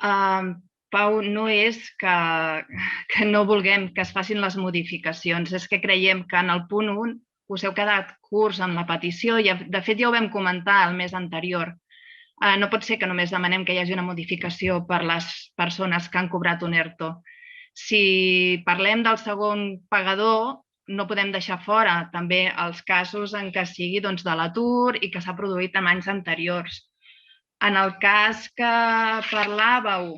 Pau, no és que no vulguem que es facin les modificacions, és que creiem que en el punt 1 us heu quedat curts en la petició i, de fet, ja ho vam comentar el mes anterior. No pot ser que només demanem que hi hagi una modificació per les persones que han cobrat un ERTO. Si parlem del segon pagador, no podem deixar fora també els casos en què sigui de l'atur i que s'ha produït en anys anteriors. En el cas que parlàveu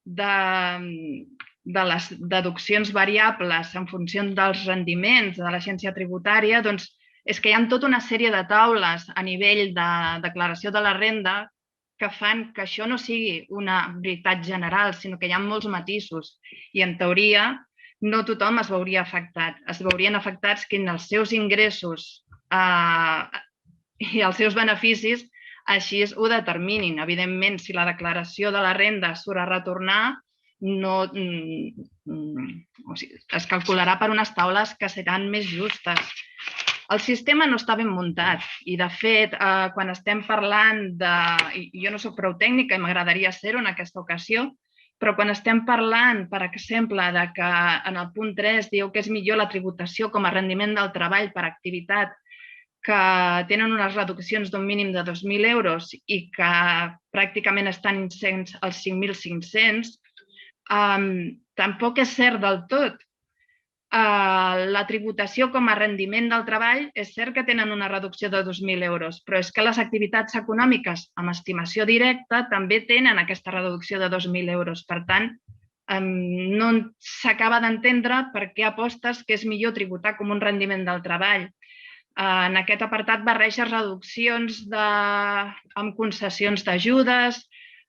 de les deduccions variables en funció dels rendiments de l'agència tributària, doncs és que hi ha tota una sèrie de taules a nivell de declaració de la renda que fan que això no sigui una veritat general, sinó que hi ha molts matisos. I, en teoria, no tothom es veuria afectat. Es veurien afectats qui en els seus ingressos i els seus beneficis així ho determinin. Evidentment, si la declaració de la renda surt a retornar, es calcularà per unes taules que seran més justes. El sistema no està ben muntat i, de fet, quan estem parlant de... Jo no soc prou tècnica i m'agradaria ser-ho en aquesta ocasió, però quan estem parlant, per exemple, de que en el punt 3 diu que és millor la tributació com a rendiment del treball per activitat que tenen unes reduccions d'un mínim de 2.000 euros i que pràcticament estan incents als 5.500, tampoc és cert del tot. La tributació com a rendiment del treball és cert que tenen una reducció de 2.000 euros, però és que les activitats econòmiques amb estimació directa també tenen aquesta reducció de 2.000 euros. Per tant, no s'acaba d'entendre per què apostes que és millor tributar com un rendiment del treball. En aquest apartat barreges reduccions amb concessions d'ajudes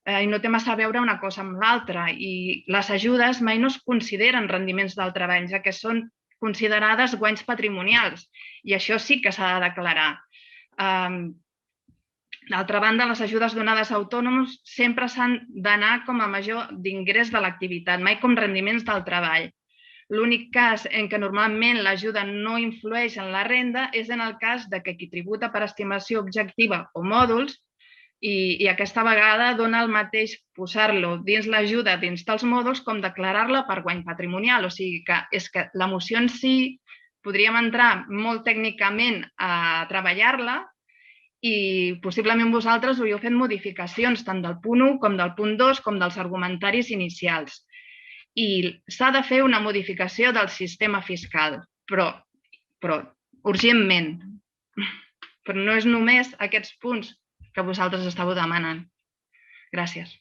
i no té massa a veure una cosa amb l'altra. I les ajudes mai no es consideren rendiments del treball, ja que són considerades guanys patrimonials. I això sí que s'ha de declarar. D'altra banda, les ajudes donades a autònoms sempre s'han d'anar com a major d'ingrés de l'activitat, mai com rendiments del treball. L'únic cas en què normalment l'ajuda no influeix en la renda és en el cas de que qui tributa per estimació objectiva o mòduls i aquesta vegada dona el mateix posar-lo dins l'ajuda dins dels mòduls com declarar-la per guany patrimonial. O sigui que és que la moció en si podríem entrar molt tècnicament a treballar-la i possiblement vosaltres hauríeu fet modificacions tant del punt 1 com del punt 2 com dels argumentaris inicials. I s'ha de fer una modificació del sistema fiscal, però urgentment. Però no és només aquests punts que vosaltres estàveu demanant. Gràcies.